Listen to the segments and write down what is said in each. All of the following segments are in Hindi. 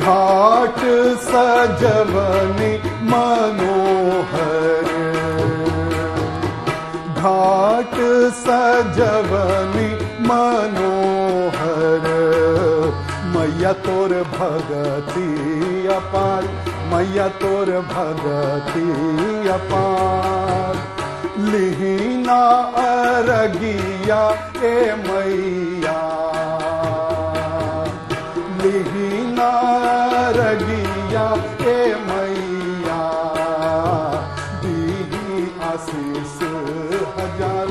घाट सजवनी मनोहर, घाट सजवनी मनोहर, मैया तोर भगती अपार, मैया तोर भगती अपार। लिहिना अरगिया ए मैया, लिहिना अरगिया ए मैया, दीदी आशीष हजार।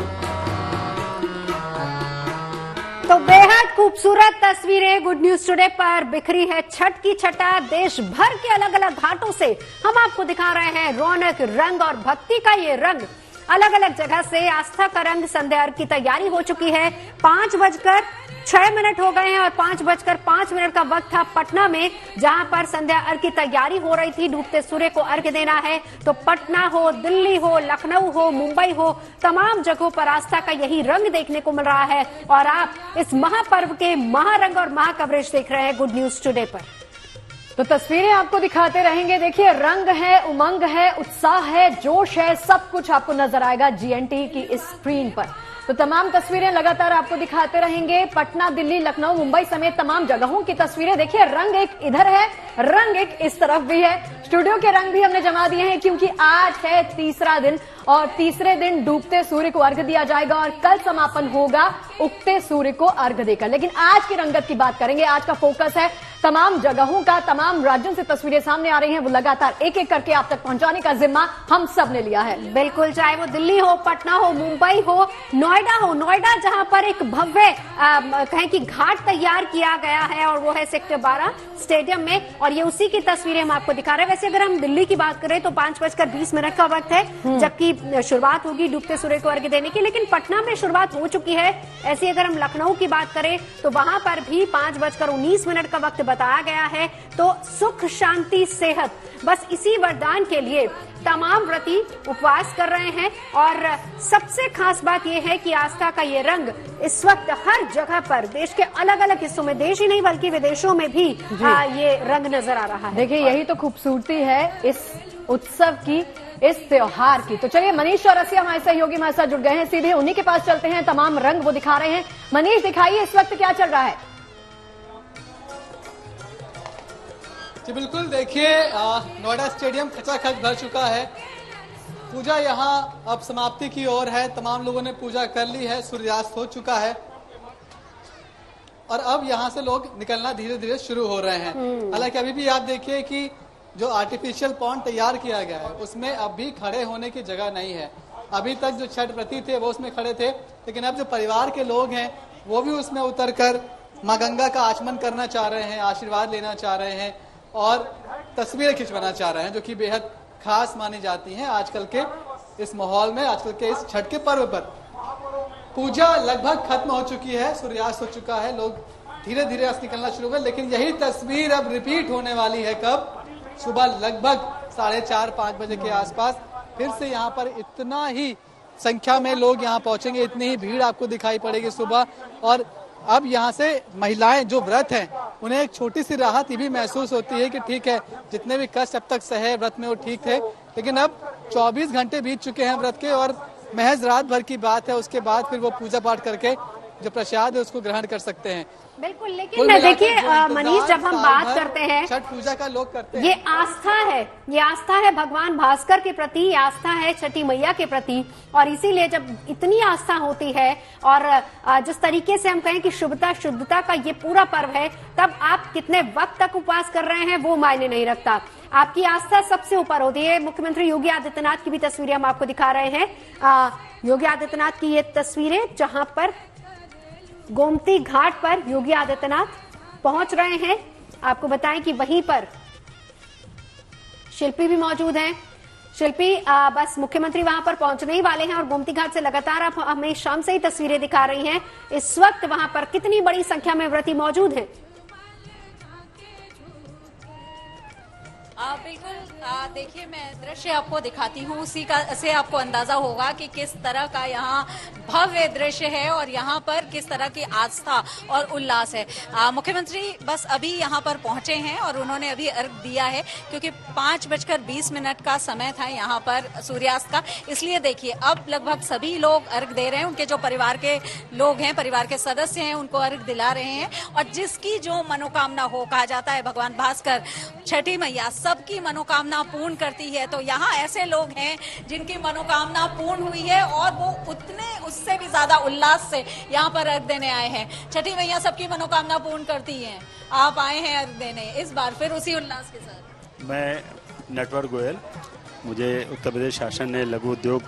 तो बेहद खूबसूरत तस्वीरें गुड न्यूज टुडे पर बिखरी है। छठ की छटा देश भर के अलग अलग घाटों से हम आपको दिखा रहे हैं। रौनक, रंग और भक्ति का ये रंग अलग अलग जगह से आस्था का रंग। संध्या अर्घ की तैयारी हो चुकी है। 5:06 हो गए हैं और 5:05 का वक्त था पटना में, जहां पर संध्या अर्घ की तैयारी हो रही थी। डूबते सूर्य को अर्घ देना है तो पटना हो, दिल्ली हो, लखनऊ हो, मुंबई हो, तमाम जगहों पर आस्था का यही रंग देखने को मिल रहा है। और आप इस महापर्व के महारंग और महाकवरेज देख रहे हैं गुड न्यूज टुडे पर। तो तस्वीरें आपको दिखाते रहेंगे। देखिए, रंग है, उमंग है, उत्साह है, जोश है, सब कुछ आपको नजर आएगा जीएनटी की इस स्क्रीन पर। तो तमाम तस्वीरें लगातार आपको दिखाते रहेंगे। पटना, दिल्ली, लखनऊ, मुंबई समेत तमाम जगहों की तस्वीरें। देखिए, रंग एक इधर है, रंग एक इस तरफ भी है। स्टूडियो के रंग भी हमने जमा दिए हैं, क्योंकि आज है तीसरा दिन और तीसरे दिन डूबते सूर्य को अर्घ दिया जाएगा और कल समापन होगा उगते सूर्य को अर्घ देकर। लेकिन आज की रंगत की बात करेंगे। आज का फोकस है तमाम जगहों का, तमाम राज्यों से तस्वीरें सामने आ रही हैं। वो लगातार एक एक करके आप तक पहुंचाने का जिम्मा हम सब ने लिया है। बिल्कुल, चाहे वो दिल्ली हो, पटना हो, मुंबई हो, नोएडा हो। नोएडा जहां पर एक भव्य कहें कि घाट तैयार किया गया है और वो है सेक्टर 12 स्टेडियम में, और ये उसी की तस्वीरें हम आपको दिखा रहे हैं। वैसे अगर हम दिल्ली की बात करें तो 5:20 का वक्त है, जबकि शुरुआत होगी डूबते सूर्य को अर्घ देने की। लेकिन पटना में शुरुआत हो चुकी है। ऐसे अगर हम लखनऊ की बात करें तो वहां पर भी 5:19 का वक्त बताया गया है। तो सुख, शांति, सेहत, बस इसी वरदान के लिए तमाम व्रती उपवास कर रहे हैं। और सबसे खास बात यह है कि आस्था का ये रंग इस वक्त हर जगह पर देश के अलग अलग हिस्सों में, देश ही नहीं बल्कि विदेशों में भी ये रंग नजर आ रहा है। देखिए, यही तो खूबसूरती है इस उत्सव की, इस त्योहार की। तो चलिए, मनीष चौरसिया हमारे सहयोगी हमारे साथ जुड़ गए हैं। सीधे उन्हीं के पास चलते हैं। तमाम रंग वो दिखा रहे हैं। मनीष, दिखाइए इस वक्त क्या चल रहा है। जी बिल्कुल, देखिए, नोएडा स्टेडियम खचाखच भर चुका है। पूजा यहाँ अब समाप्ति की ओर है। तमाम लोगों ने पूजा कर ली है, सूर्यास्त हो चुका है और अब यहाँ से लोग निकलना धीरे धीरे शुरू हो रहे हैं। हालांकि अभी भी आप देखिए कि जो आर्टिफिशियल पॉन्ड तैयार किया गया है उसमें अब भी खड़े होने की जगह नहीं है। अभी तक जो छठ व्रती थे वो उसमें खड़े थे, लेकिन अब जो परिवार के लोग हैं वो भी उसमें उतरकर माँ गंगा का आचमन करना चाह रहे हैं, आशीर्वाद लेना चाह रहे हैं और तस्वीरें खिंचवाना चाह रहे हैं, जो कि बेहद खास मानी जाती हैं आजकल के इस माहौल में, आजकल के इस छठ के पर्व पर। पूजा लगभग खत्म हो चुकी है, सूर्यास्त हो चुका है, लोग धीरे धीरे निकलना शुरू हुए। लेकिन यही तस्वीर अब रिपीट होने वाली है कब? सुबह लगभग 4:30-5 बजे के आसपास फिर से यहाँ पर इतना ही संख्या में लोग यहाँ पहुंचेंगे, इतनी ही भीड़ आपको दिखाई पड़ेगी सुबह। और अब यहाँ से महिलाएं जो व्रत हैं उन्हें एक छोटी सी राहत ये भी महसूस होती है कि ठीक है, जितने भी कष्ट अब तक सहे व्रत में वो ठीक थे, लेकिन अब 24 घंटे बीत चुके हैं व्रत के और महज रात भर की बात है। उसके बाद फिर वो पूजा पाठ करके जो प्रसाद है उसको ग्रहण कर सकते हैं। बिल्कुल, लेकिन देखिए मनीष, जब हम बात करते हैं छठ पूजा का लोग करते हैं, ये आस्था है, ये आस्था है भगवान भास्कर के प्रति, ये आस्था है छठी मैया के प्रति। और इसीलिए जब इतनी आस्था होती है और जिस तरीके से हम कहें कि शुभता शुद्धता का ये पूरा पर्व है, तब आप कितने वक्त तक उपवास कर रहे हैं वो मायने नहीं रखता। आपकी आस्था सबसे ऊपर होती है। मुख्यमंत्री योगी आदित्यनाथ की भी तस्वीरें हम आपको दिखा रहे हैं। योगी आदित्यनाथ की ये तस्वीरें, जहां पर गोमती घाट पर योगी आदित्यनाथ पहुंच रहे हैं। आपको बताएं कि वहीं पर शिल्पी भी मौजूद हैं। शिल्पी, बस मुख्यमंत्री वहां पर पहुंचने ही वाले हैं और गोमती घाट से लगातार आप हमें शाम से ही तस्वीरें दिखा रही हैं। इस वक्त वहां पर कितनी बड़ी संख्या में व्रती मौजूद हैं? बिल्कुल। देखिए, मैं दृश्य आपको दिखाती हूँ, उसी का से आपको अंदाजा होगा कि किस तरह का यहाँ भव्य दृश्य है और यहाँ पर किस तरह की आस्था और उल्लास है। मुख्यमंत्री बस अभी यहाँ पर पहुंचे हैं और उन्होंने अभी अर्घ दिया है, क्योंकि 5:20 का समय था यहाँ पर सूर्यास्त का। इसलिए देखिए, अब लगभग सभी लोग अर्घ दे रहे हैं। उनके जो परिवार के लोग हैं, परिवार के सदस्य हैं, उनको अर्घ दिला रहे हैं। और जिसकी जो मनोकामना हो, कहा जाता है भगवान भास्कर, छठी मैया सबकी मनोकामना पूर्ण करती है। तो यहाँ ऐसे लोग हैं जिनकी मनोकामना पूर्ण हुई है और वो उससे भी ज्यादा उल्लास से यहाँ पर अर्घ देने आए हैं। छठी मैया सबकी मनोकामना पूर्ण करती है। आप आए हैं अर्घ देने इस बार फिर उसी उल्लास के साथ। मैं नटवर गोयल, मुझे उत्तर प्रदेश शासन ने लघु उद्योग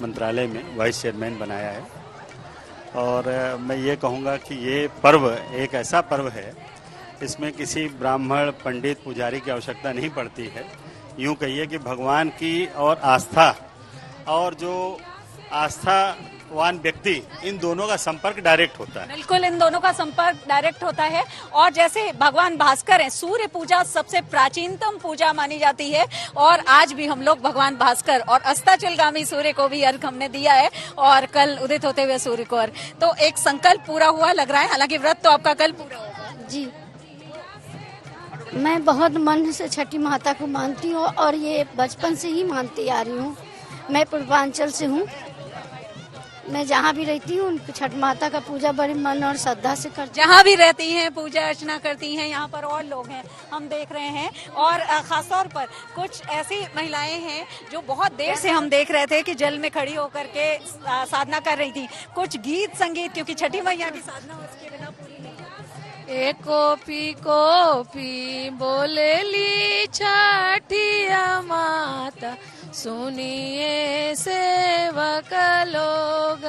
मंत्रालय में वाइस चेयरमैन बनाया है और मैं ये कहूँगा कि ये पर्व एक ऐसा पर्व है, इसमें किसी ब्राह्मण, पंडित, पुजारी की आवश्यकता नहीं पड़ती है। यूँ कहिए कि भगवान की और आस्था और जो आस्थावान व्यक्ति, इन दोनों का संपर्क डायरेक्ट होता है। बिल्कुल, इन दोनों का संपर्क डायरेक्ट होता है। और जैसे भगवान भास्कर हैं, सूर्य पूजा सबसे प्राचीनतम पूजा मानी जाती है और आज भी हम लोग भगवान भास्कर और अस्ताचलगामी सूर्य को भी अर्घ हमने दिया है और कल उदित होते हुए सूर्य को अर्घ। तो एक संकल्प पूरा हुआ लग रहा है, हालांकि व्रत तो आपका कल पूरा होगा। जी, मैं बहुत मन से छठी माता को मानती हूँ और ये बचपन से ही मानती आ रही हूँ। मैं पूर्वांचल से हूँ। मैं जहाँ भी रहती हूँ छठ माता का पूजा बड़ी मन और श्रद्धा से करती हूँ। जहाँ भी रहती हैं पूजा अर्चना करती हैं। यहाँ पर और लोग हैं, हम देख रहे हैं। और खासतौर पर कुछ ऐसी महिलाएं हैं जो बहुत देर से हम देख रहे थे कि जल में खड़ी होकर के साधना कर रही थी। कुछ गीत संगीत, क्योंकि छठी मैया की साधना उसके बिना पूरी नहीं। कोपी बोलेली छठिया माता, सुनिए सेवक लोग,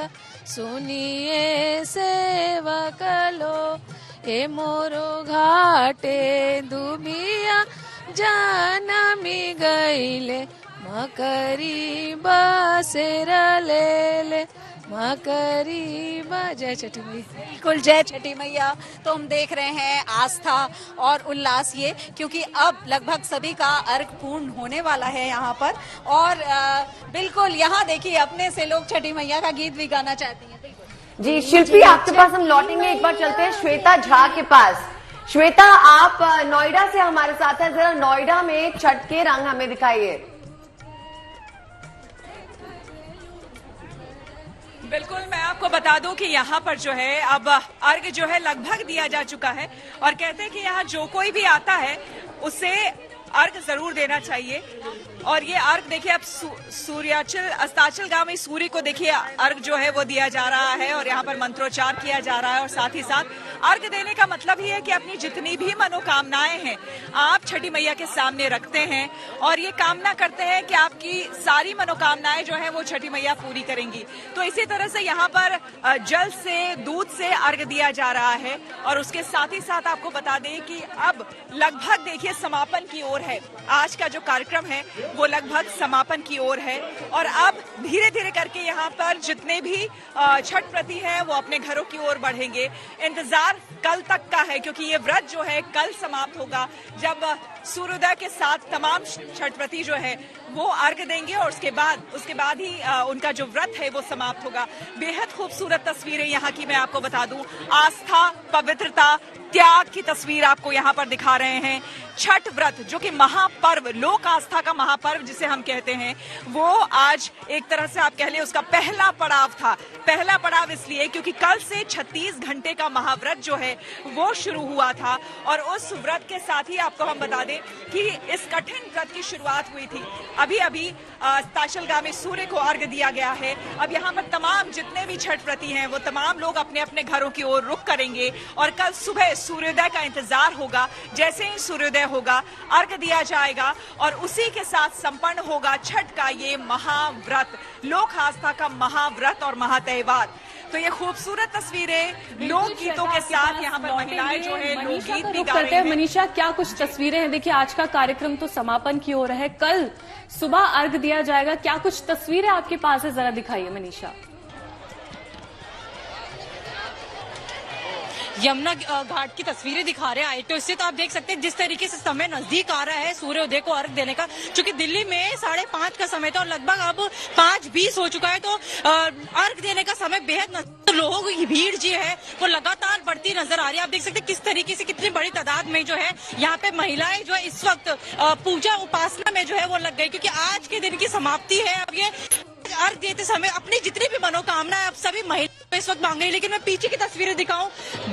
सुनिए सेवक लोग। ए मोरो घाटे दुबिया जानमी गईले, मकरी बसेरा ले मकरी जय छठी मैया। बिल्कुल, जय छठी मैया। तो हम देख रहे हैं आस्था और उल्लास ये, क्योंकि अब लगभग सभी का अर्घ पूर्ण होने वाला है यहाँ पर। और बिल्कुल यहाँ देखिए, अपने से लोग छठी मैया का गीत भी गाना चाहती हैं। जी शिल्पी, आपके पास हम लौटेंगे। एक बार चलते हैं श्वेता झा के पास। श्वेता, आप नोएडा से हमारे साथ हैं, जरा नोएडा में छठ के रंग हमें दिखाइए। बिल्कुल, मैं आपको बता दूं कि यहाँ पर जो है अब अर्घ जो है लगभग दिया जा चुका है और कहते हैं कि यहाँ जो कोई भी आता है उसे अर्घ जरूर देना चाहिए। और ये अर्घ देखिए, अब अस्ताचलगामी सूर्य को देखिए अर्घ जो है वो दिया जा रहा है और यहाँ पर मंत्रोच्चार किया जा रहा है। और साथ ही साथ अर्घ देने का मतलब ही है कि अपनी जितनी भी मनोकामनाएं हैं आप छठी मैया के सामने रखते हैं और ये कामना करते हैं कि आपकी सारी मनोकामनाएं जो है वो छठी मैया पूरी करेंगी। तो इसी तरह से यहाँ पर जल से, दूध से अर्घ दिया जा रहा है। और उसके साथ ही साथ आपको बता दें कि अब लगभग देखिए समापन की ओर है। आज का जो कार्यक्रम है वो लगभग समापन की ओर है और अब धीरे धीरे करके यहाँ पर जितने भी छठ व्रती हैं वो अपने घरों की ओर बढ़ेंगे। इंतजार कल तक का है, क्योंकि ये व्रत जो है कल समाप्त होगा, जब सूर्योदय के साथ तमाम छठ व्रती जो है वो अर्घ देंगे और उसके बाद ही उनका जो व्रत है वो समाप्त होगा। बेहद खूबसूरत तस्वीरें यहाँ की मैं आपको बता दूं। आस्था, पवित्रता, त्याग की तस्वीर आपको यहाँ पर दिखा रहे हैं। छठ व्रत जो कि महापर्व, लोक आस्था का महापर्व जिसे हम कहते हैं, वो आज एक तरह से आप कह लें उसका पहला पड़ाव था। पहला पड़ाव इसलिए क्योंकि कल से 36 घंटे का महाव्रत जो है वो शुरू हुआ था और उस व्रत के साथ ही आपको हम बता दें कि इस कठिन व्रत की शुरुआत हुई थी। अभी अस्ताचलगामी सूर्य को अर्घ दिया गया है। अब यहाँ पर तमाम जितने भी छठ व्रती हैं वो तमाम लोग अपने अपने घरों की ओर रुख करेंगे और कल सुबह सूर्योदय का इंतजार होगा। जैसे ही सूर्योदय होगा अर्घ दिया जाएगा और उसी के साथ संपन्न होगा छठ का ये महाव्रत, लोक आस्था का महाव्रत और महात्यौहार। तो ये खूबसूरत तस्वीरें लोक गीतों के साथ यहाँ पर महिलाएं जो है लोकगीत भी गा रही हैं। मनीषा, क्या कुछ तस्वीरें हैं? देखिए, आज का कार्यक्रम तो समापन की ओर है, कल सुबह अर्घ दिया जाएगा। क्या कुछ तस्वीरें आपके पास है, जरा दिखाइए मनीषा। यमुना घाट की तस्वीरें दिखा रहे हैं। तो इससे तो आप देख सकते हैं जिस तरीके से समय नजदीक आ रहा है सूर्योदय को अर्घ देने का, क्योंकि दिल्ली में 5:30 का समय था और लगभग अब 5:20 हो चुका है, तो अर्घ देने का समय बेहद तो लोगों की भीड़ जो है वो लगातार बढ़ती नजर आ रही है। आप देख सकते हैं किस तरीके से कितनी बड़ी तादाद में जो है यहाँ पे महिलाएं जो है इस वक्त पूजा उपासना में जो है वो लग गई, क्योंकि आज के दिन की समाप्ति है। अब ये अर्घ देते समय अपनी जितनी भी मनोकामना है अब सभी महिलाएं इस वक्त मांग रही है। लेकिन मैं पीछे की तस्वीरें दिखाऊं,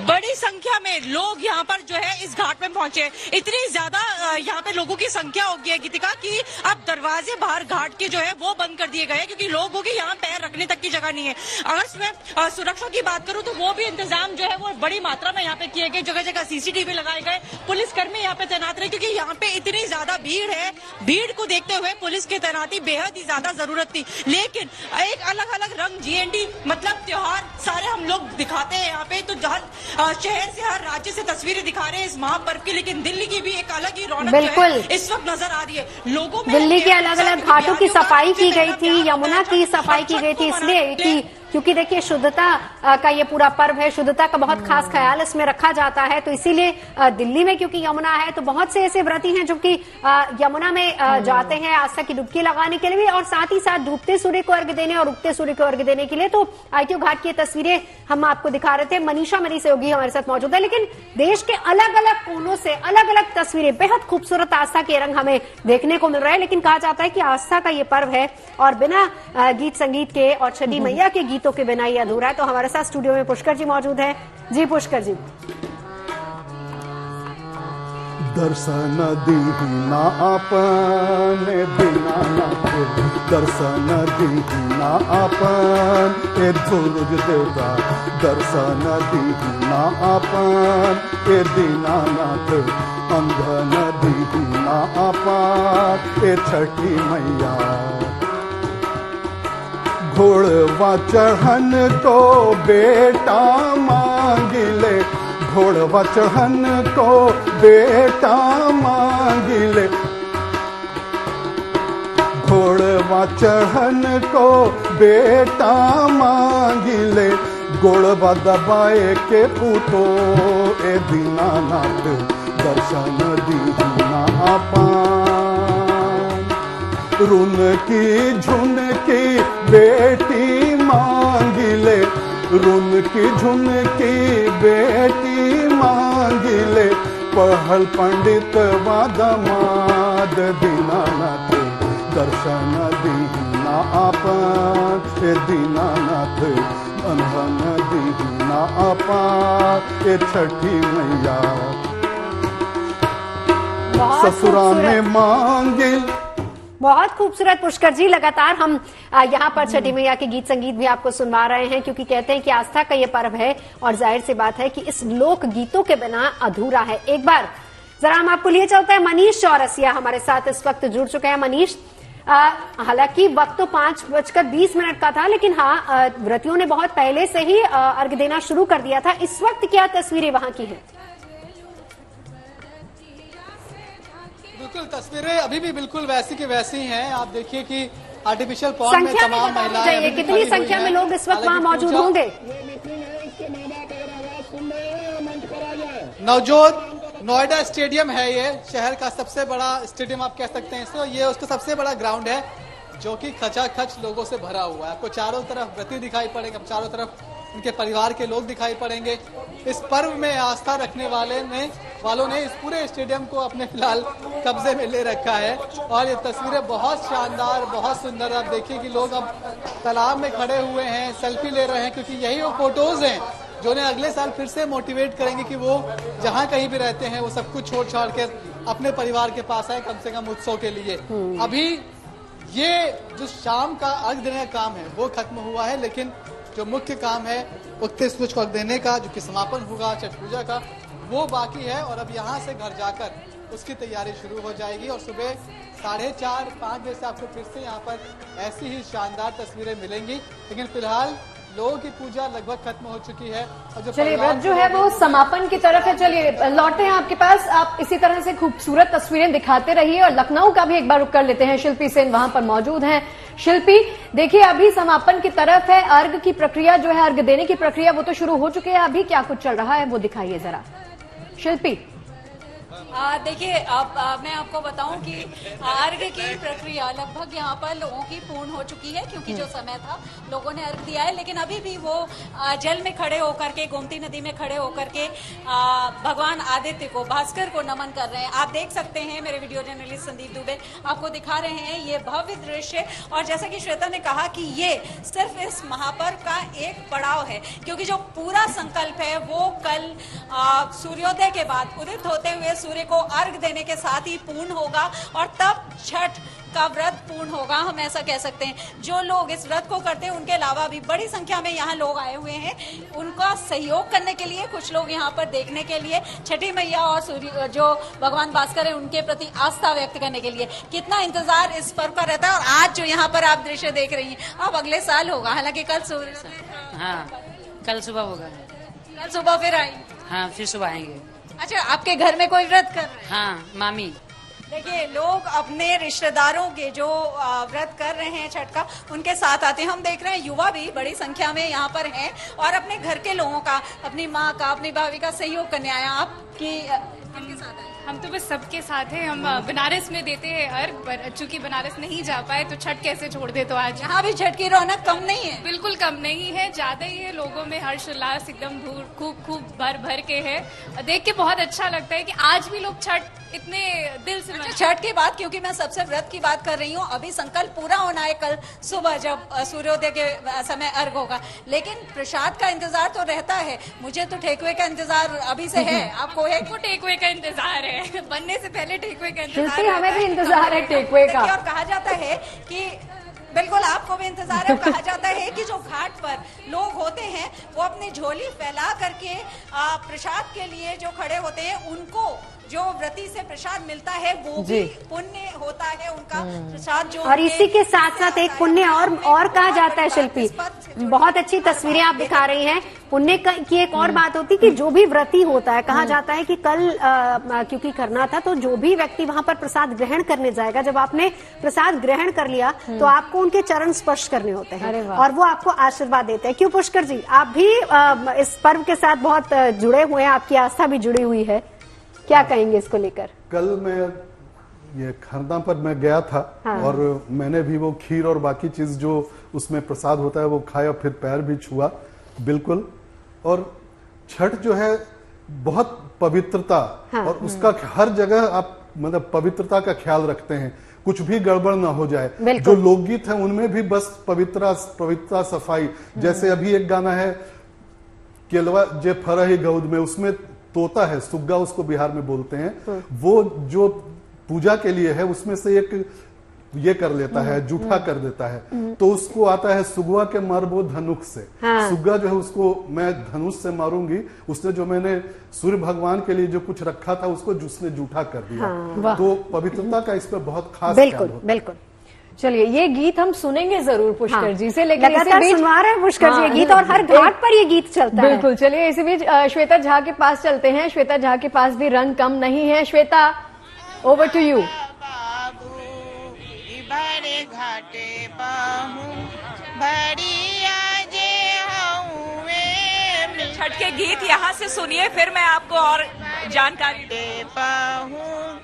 बड़ी संख्या में लोग यहाँ पर जो है इस घाट में पहुंचे। इतनी ज्यादा यहाँ पे लोगों की संख्या हो गई है गीतिका कि अब दरवाजे बाहर घाट के जो है वो बंद कर दिए गए, क्योंकि लोगों की यहाँ पैर रखने तक की जगह नहीं है। अगर मैं सुरक्षा की बात करूं तो वो भी इंतजाम जो है वो बड़ी मात्रा में यहाँ पे किए गए। जगह जगह CCTV लगाए गए, पुलिसकर्मी यहाँ पे तैनात रहे, क्योंकि यहाँ पे इतनी ज्यादा भीड़ है। भीड़ को देखते हुए पुलिस की तैनाती बेहद ही ज्यादा जरूरत थी। लेकिन एक अलग अलग रंग GNT मतलब त्योहार सारे हम लोग दिखाते हैं यहाँ पे, तो हर शहर से हर राज्य से तस्वीरें दिखा रहे हैं इस महापर्व की। लेकिन दिल्ली की भी एक अलग ही रौनक जो है इस वक्त नजर आ रही है लोगों में। दिल्ली के अलग अलग घाटों की सफाई की गई थी, यमुना की सफाई की गई थी, इसलिए क्योंकि देखिए शुद्धता का ये पूरा पर्व है, शुद्धता का बहुत खास ख्याल इसमें रखा जाता है। तो इसीलिए दिल्ली में क्योंकि यमुना है तो बहुत से ऐसे व्रती हैं जो कि यमुना में जाते हैं आस्था की डुबकी लगाने के लिए भी, और साथ ही साथ डूबते सूर्य को अर्घ्य देने और उगते सूर्य को अर्घ्य देने के लिए। तो ITO घाट की तस्वीरें हम आपको दिखा रहे थे। मनीषा मनी सहयोगी हमारे साथ मौजूद है। लेकिन देश के अलग अलग कोनों से अलग अलग तस्वीरें, बेहद खूबसूरत आस्था के रंग हमें देखने को मिल रहे हैं। लेकिन कहा जाता है कि आस्था का ये पर्व है और बिना गीत संगीत के और छठी मैया के गीतों के बिना ये अधूरा है। तो हमारे साथ स्टूडियो में पुष्कर जी मौजूद है। जी पुष्कर जी, दर्शन दीना आपन दीनानाथ, दर्शन दीना आपन ए सूरज देवता, दर्शन दीना आपन ए दीनानाथ, अंधन दीना आपन ए छठी मैया। घोड़वा चढ़न को बेटा मांगिले, घोड़वा चढ़न को बेटा मांगिले, घोड़वा चढ़न को बेटा मांगिले, गोड़वा दबाए के पूतो ए दीनानाथ, दर्शन दीना आपन। रुन की झुन की बेटी मांगिले, रुन की झुन की बेटी मांगिले, पहल पंडित वादमाद दीनानाथ, दर्शन दीना आपन ए दीनानाथ, अंधन दीना आपन ए छठी मैया। ससुरा में मांगिल। बहुत खूबसूरत पुष्कर जी। लगातार हम यहाँ पर छठी मैया के गीत संगीत भी आपको सुनवा रहे हैं, क्योंकि कहते हैं कि आस्था का ये पर्व है और जाहिर सी बात है कि इस लोक गीतों के बिना अधूरा है। एक बार जरा हम आपको लिए चलते हैं, मनीष चौरसिया हमारे साथ इस वक्त जुड़ चुके हैं। मनीष, हालांकि वक्त तो 5:20 का था, लेकिन हाँ व्रतियों ने बहुत पहले से ही अर्घ्य देना शुरू कर दिया था। इस वक्त क्या तस्वीरें वहां की हैं? बिल्कुल, तस्वीरें अभी भी बिल्कुल वैसी की वैसी हैं। आप देखिए कि आर्टिफिशियल पॉन्ड में तमाम महिलाएं, कितनी संख्या में लोग इस वक्त वहां मौजूद होंगे? नवजोत नोएडा स्टेडियम है, ये शहर का सबसे बड़ा स्टेडियम आप कह सकते हैं इसको। ये उसका सबसे बड़ा ग्राउंड है जो कि खचाखच लोगों से भरा हुआ है। आपको चारों तरफ व्रती दिखाई पड़ेंगे, चारों तरफ उनके परिवार के लोग दिखाई पड़ेंगे। इस पर्व में आस्था रखने वालों ने इस पूरे स्टेडियम को अपने फिलहाल कब्जे में ले रखा है। और ये तस्वीरें बहुत शानदार, बहुत सुंदर। आप देखिए कि लोग अब तालाब में खड़े हुए हैं, सेल्फी ले रहे हैं, क्योंकि यही वो फोटोज हैं जो उन्हें अगले साल फिर से मोटिवेट करेंगे कि वो जहाँ कहीं भी रहते हैं वो सब कुछ छोड़ छाड़ के अपने परिवार के पास आए, कम से कम उत्सव के लिए। अभी ये जो शाम का अर्घ देने का काम है वो खत्म हुआ है, लेकिन जो मुख्य काम है उगते सूरज को अर्घ देने का, जो कि समापन होगा छठ पूजा का, वो बाकी है। और अब यहाँ से घर जाकर उसकी तैयारी शुरू हो जाएगी और सुबह 4:30-5 बजे से आपको फिर से यहाँ पर ऐसी ही शानदार तस्वीरें मिलेंगी। लेकिन फिलहाल लोगों की पूजा लगभग खत्म हो चुकी है। और जो चलिए व्रत जो है वो समापन की तरफ है। चलिए लौटे हैं आपके पास, आप इसी तरह से खूबसूरत तस्वीरें दिखाते रहिए। और लखनऊ का भी एक बार रुक कर लेते हैं, शिल्पी सेन वहां पर मौजूद हैं। शिल्पी, देखिए अभी समापन की तरफ है, अर्घ की प्रक्रिया जो है, अर्घ देने की प्रक्रिया वो तो शुरू हो चुकी है, अभी क्या कुछ चल रहा है वो दिखाइए जरा शिल्पी। देखिए अब मैं आपको बताऊं कि अर्घ की प्रक्रिया लगभग यहाँ पर लोगों की पूर्ण हो चुकी है, क्योंकि जो समय था लोगों ने अर्घ दिया है, लेकिन अभी भी वो जल में खड़े होकर के, गोमती नदी में खड़े होकर के भगवान आदित्य को, भास्कर को नमन कर रहे हैं। आप देख सकते हैं, मेरे वीडियो जर्नलिस्ट संदीप दुबे आपको दिखा रहे हैं ये भव्य दृश्य। और जैसा कि श्वेता ने कहा कि ये सिर्फ इस महापर्व का एक पड़ाव है, क्योंकि जो पूरा संकल्प है वो कल सूर्योदय के बाद उदित होते हुए सूर्य को अर्घ देने के साथ ही पूर्ण होगा, और तब छठ का व्रत पूर्ण होगा, हम ऐसा कह सकते हैं। जो लोग इस व्रत को करते हैं उनके अलावा भी बड़ी संख्या में यहाँ लोग आए हुए हैं उनका सहयोग करने के लिए, कुछ लोग यहाँ पर देखने के लिए, छठी मैया और सूर्य जो भगवान भास्कर है उनके प्रति आस्था व्यक्त करने के लिए। कितना इंतजार इस पर्व का रहता है। और आज जो यहाँ पर आप दृश्य देख रही हैं, अब अगले साल होगा, हालांकि कल कल सुबह होगा, कल सुबह फिर आई। हाँ फिर सुबह आएंगे। अच्छा, आपके घर में कोई व्रत कर रहे हैं? हाँ मामी। देखिए, लोग अपने रिश्तेदारों के जो व्रत कर रहे हैं छठ का, उनके साथ आते हैं। हम देख रहे हैं युवा भी बड़ी संख्या में यहाँ पर हैं और अपने घर के लोगों का, अपनी माँ का, अपनी भाभी का सहयोग करने आया। आपकी किनके साथ आए? हम तो बस सबके साथ हैं। हम बनारस में देते हैं अर्घ, पर चूंकि बनारस नहीं जा पाए तो छठ कैसे छोड़ दे। तो आज यहाँ भी छठ की रौनक कम नहीं है? बिल्कुल कम नहीं है, ज्यादा ही है। लोगों में हर्ष उल्लास एकदम खूब खूब भर भर के है। देख के बहुत अच्छा लगता है कि आज भी लोग छठ इतने दिल से। अच्छा, छठ के बाद, क्योंकि मैं सबसे व्रत की बात कर रही हूँ, अभी संकल्प पूरा होना है कल सुबह जब सूर्योदय के समय अर्घ होगा, लेकिन प्रसाद का इंतजार तो रहता है। मुझे तो ठेकुए का इंतजार अभी से है, आपको है? ठेकुए का इंतजार है, बनने से पहले ठेकुए का इंतजार। हमें भी इंतजार है ठेकुए का। और कहा जाता है कि बिल्कुल आपको भी इंतजार है। कहा जाता है कि जो घाट पर लोग होते हैं वो अपनी झोली फैला करके प्रसाद के लिए जो खड़े होते हैं, उनको जो व्रती से प्रसाद मिलता है वो भी पुण्य होता है उनका प्रसाद जो। और इसी के साथ साथ एक पुण्य और कहा जाता है शिल्पी, बहुत अच्छी तस्वीरें आप दिखा रही हैं। पुण्य की एक और बात होती कि जो भी व्रती होता है, कहा जाता है कि कल क्योंकि करना था, तो जो भी व्यक्ति वहां पर प्रसाद ग्रहण करने जाएगा, जब आपने प्रसाद ग्रहण कर लिया तो आपको उनके चरण स्पर्श करने होते हैं और वो आपको आशीर्वाद देते हैं। क्यों पुष्कर जी, आप भी इस पर्व के साथ बहुत जुड़े हुए हैं, आपकी आस्था भी जुड़ी हुई है, क्या कहेंगे इसको लेकर? कल मैं ये खरना पर मैं गया था और मैंने भी वो खीर और बाकी चीज जो उसमें प्रसाद होता है वो खाया, फिर पैर भी छुआ बिल्कुल। और छठ जो है बहुत पवित्रता और उसका हर जगह आप मतलब पवित्रता का ख्याल रखते हैं, कुछ भी गड़बड़ ना हो जाए। जो लोकगीत है उनमें भी बस पवित्रता सफाई। जैसे अभी एक गाना है केलवा जे फरही गौद में, उसमें तोता है, सुग्गा उसको बिहार में बोलते हैं, वो जो पूजा के लिए है उसमें से एक ये कर लेता है, जूठा कर देता है, तो उसको आता है सुगवा के मारबो धनुष से। सुग्गा जो है उसको मैं धनुष से मारूंगी, उसने जो मैंने सूर्य भगवान के लिए जो कुछ रखा था उसको उसने जूठा कर दिया। तो पवित्रता का इस पर बहुत खास बिल्कुल। चलिए, ये गीत हम सुनेंगे जरूर पुष्कर जी से, लेकिन लगातार सुनवा रहे हैं पुष्कर जी ये गीत, और हर घाट पर ये गीत चलता है। बिल्कुल। चलिए, इसी बीच श्वेता झा के पास चलते हैं। श्वेता झा के पास भी रंग कम नहीं है। Shweta, over to you. बड़े घाटे पाहूं बढ़िया जे हूँ। छठ के गीत यहाँ से सुनिए, फिर मैं आपको और जानकारी दे पाहूं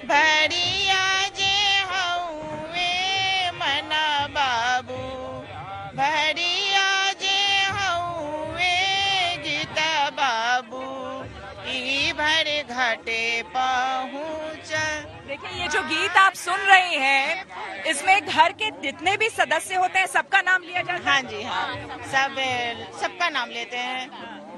बढ़िया जे हूँ मना बाबू, बढ़िया जे हूँ गीता बाबू, ई भरे घाटे पहुँच। देखिए, ये जो गीत आप सुन रहे हैं, इसमें घर के जितने भी सदस्य होते हैं सबका नाम लिया जाता है। हाँ जी, हाँ, सबका नाम लेते हैं।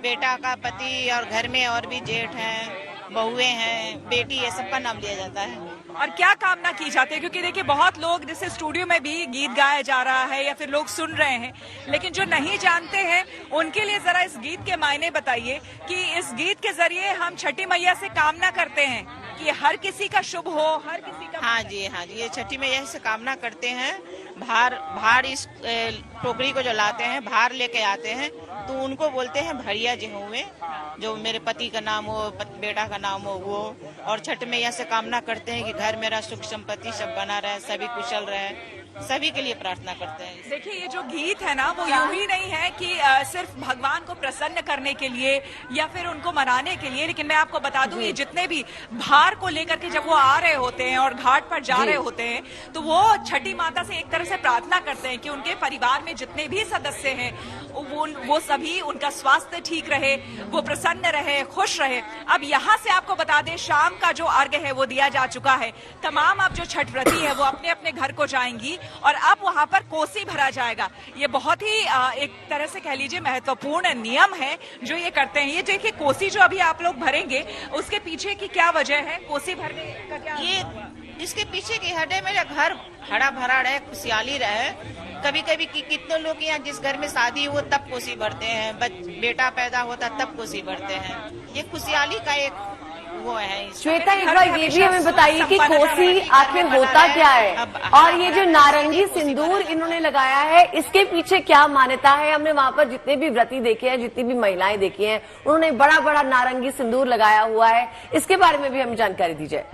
बेटा का, पति, और घर में और भी जेठ हैं, बहुएं हैं, बेटी है, सबका नाम लिया जाता है। और क्या कामना की जाती है? क्योंकि देखिए, बहुत लोग जैसे स्टूडियो में भी गीत गाया जा रहा है या फिर लोग सुन रहे हैं, लेकिन जो नहीं जानते हैं उनके लिए जरा इस गीत के मायने बताइए कि इस गीत के जरिए हम छठी मैया से कामना करते हैं कि हर किसी का शुभ हो, हर किसी का। हाँ जी, हाँ जी, ये छठी मैया से कामना करते हैं। भार इस टोकरी को जो लाते हैं, भार लेके आते हैं, तो उनको बोलते हैं भैया जी हुए, जो मेरे पति का नाम हो, बेटा का नाम हो वो। और छठ मैया से कामना करते हैं कि घर मेरा सुख संपत्ति सब बना रहे, सभी कुशल रहे, सभी के लिए प्रार्थना करते हैं। देखिए, ये जो गीत है ना, वो यूं ही नहीं है कि सिर्फ भगवान को प्रसन्न करने के लिए या फिर उनको मनाने के लिए, लेकिन मैं आपको बता दूं, ये जितने भी भार को लेकर के जब वो आ रहे होते हैं और घाट पर जा रहे होते हैं, तो वो छठी माता से एक तरह से प्रार्थना करते हैं कि उनके परिवार में जितने भी सदस्य हैं वो सभी, उनका स्वास्थ्य ठीक रहे, वो प्रसन्न रहे, खुश रहे। अब यहाँ से आपको बता दें, शाम का जो अर्घ्य है वो दिया जा चुका है। तमाम अब जो छठ व्रती है वो अपने अपने घर को जाएंगी और अब वहां पर कोसी भरा जाएगा। ये बहुत ही एक तरह से कह लीजिए महत्वपूर्ण नियम है जो ये करते हैं। ये देखिए, कोसी जो अभी आप लोग भरेंगे, उसके पीछे की क्या वजह है? कोसी भरने का क्या? ये इसके पीछे की हटे, मेरा घर हरा भरा रहे, खुशहाली रहे। कभी कभी कितने लोग यहाँ जिस घर में शादी हो तब कोसी भरते हैं, बेटा पैदा होता तब कोसी भरते हैं। ये खुशहाली का एक वो है। श्वेता, एक बार ये भी हमें बताइए कि कोसी आखिर होता क्या है, और ये जो नारंगी सिंदूर इन्होंने लगाया है, इसके पीछे क्या मान्यता है? हमने वहां पर जितने भी व्रती देखे हैं, जितनी भी महिलाएं देखी हैं, उन्होंने बड़ा बड़ा नारंगी सिंदूर लगाया हुआ है। इसके बारे में भी हमें जानकारी दीजिए।